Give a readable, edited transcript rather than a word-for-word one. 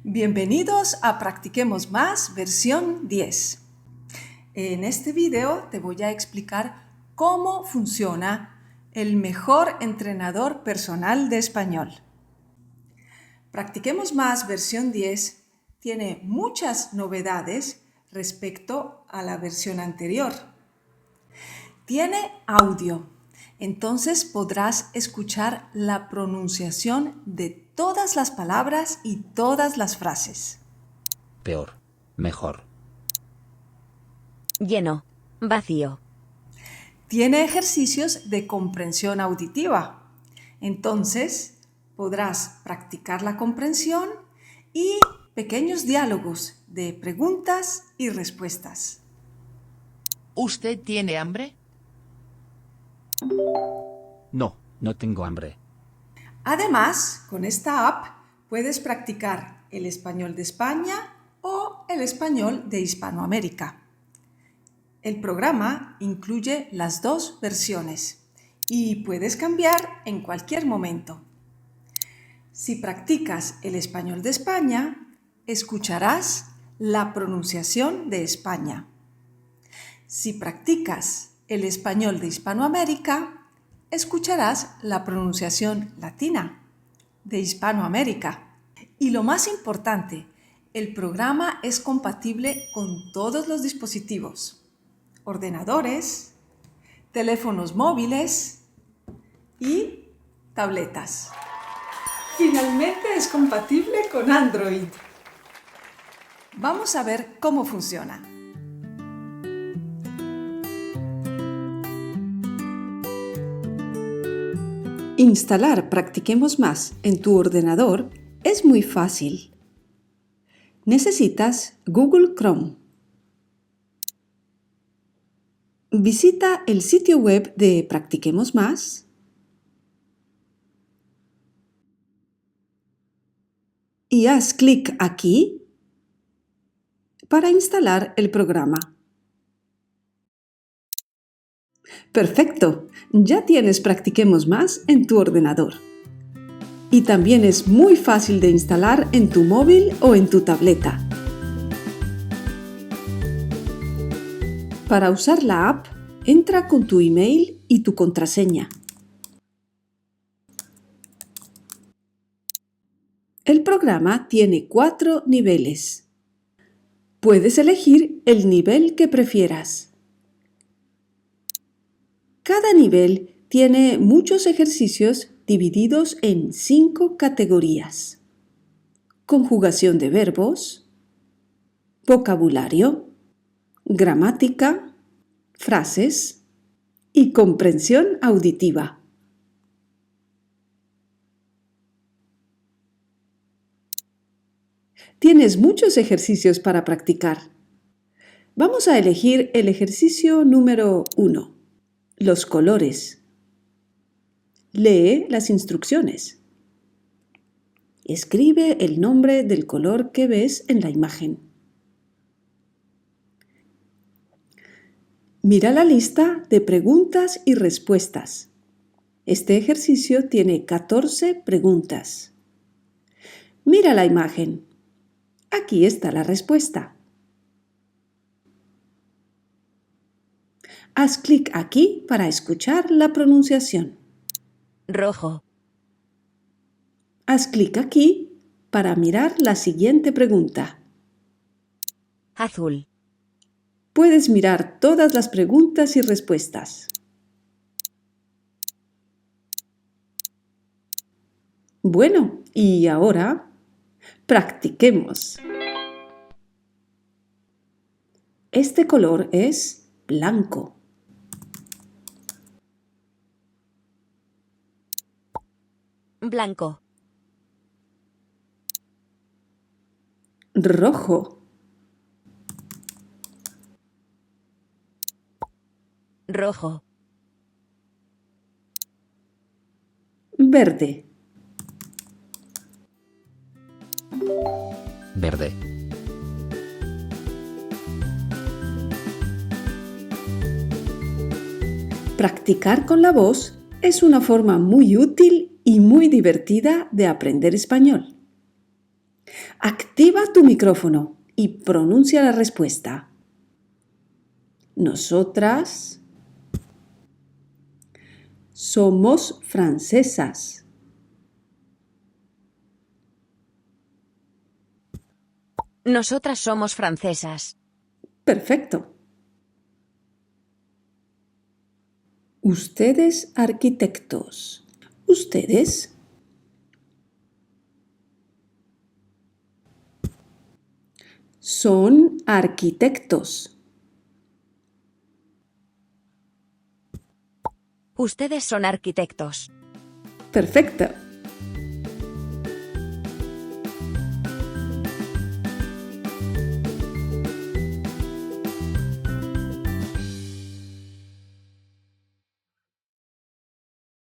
Bienvenidos a Practiquemos Más versión 10. En este video te voy a explicar cómo funciona el mejor entrenador personal de español. Practiquemos Más versión 10 tiene muchas novedades respecto a la versión anterior. Tiene audio, entonces podrás escuchar la pronunciación de todas las palabras y todas las frases. Peor, mejor. Lleno, vacío. Tiene ejercicios de comprensión auditiva. Entonces, podrás practicar la comprensión y pequeños diálogos de preguntas y respuestas. ¿Usted tiene hambre? No, no tengo hambre. Además, con esta app puedes practicar el español de España o el español de Hispanoamérica. El programa incluye las dos versiones y puedes cambiar en cualquier momento. Si practicas el español de España, escucharás la pronunciación de España. Si practicas el español de Hispanoamérica, escucharás la pronunciación latina de Hispanoamérica. Y lo más importante, el programa es compatible con todos los dispositivos, ordenadores, teléfonos móviles y tabletas. Finalmente es compatible con Android. Vamos a ver cómo funciona. Instalar Practiquemos Más en tu ordenador es muy fácil. Necesitas Google Chrome. Visita el sitio web de Practiquemos Más y haz clic aquí para instalar el programa. ¡Perfecto! Ya tienes Practiquemos Más en tu ordenador. Y también es muy fácil de instalar en tu móvil o en tu tableta. Para usar la app, entra con tu email y tu contraseña. El programa tiene 4 niveles. Puedes elegir el nivel que prefieras. Cada nivel tiene muchos ejercicios divididos en 5 categorías: conjugación de verbos, vocabulario, gramática, frases y comprensión auditiva. Tienes muchos ejercicios para practicar. Vamos a elegir el ejercicio número 1. Los colores. Lee las instrucciones. Escribe el nombre del color que ves en la imagen. Mira la lista de preguntas y respuestas. Este ejercicio tiene 14 preguntas. Mira la imagen. Aquí está la respuesta. Haz clic aquí para escuchar la pronunciación. Rojo. Haz clic aquí para mirar la siguiente pregunta. Azul. Puedes mirar todas las preguntas y respuestas. Bueno, y ahora practiquemos. Este color es blanco. Blanco. Rojo. Rojo. Verde. Verde. Practicar con la voz es una forma muy útil y muy divertida de aprender español. Activa tu micrófono y pronuncia la respuesta. Nosotras somos francesas. Nosotras somos francesas. Perfecto. Ustedes arquitectos. Ustedes son arquitectos. Ustedes son arquitectos. Perfecto.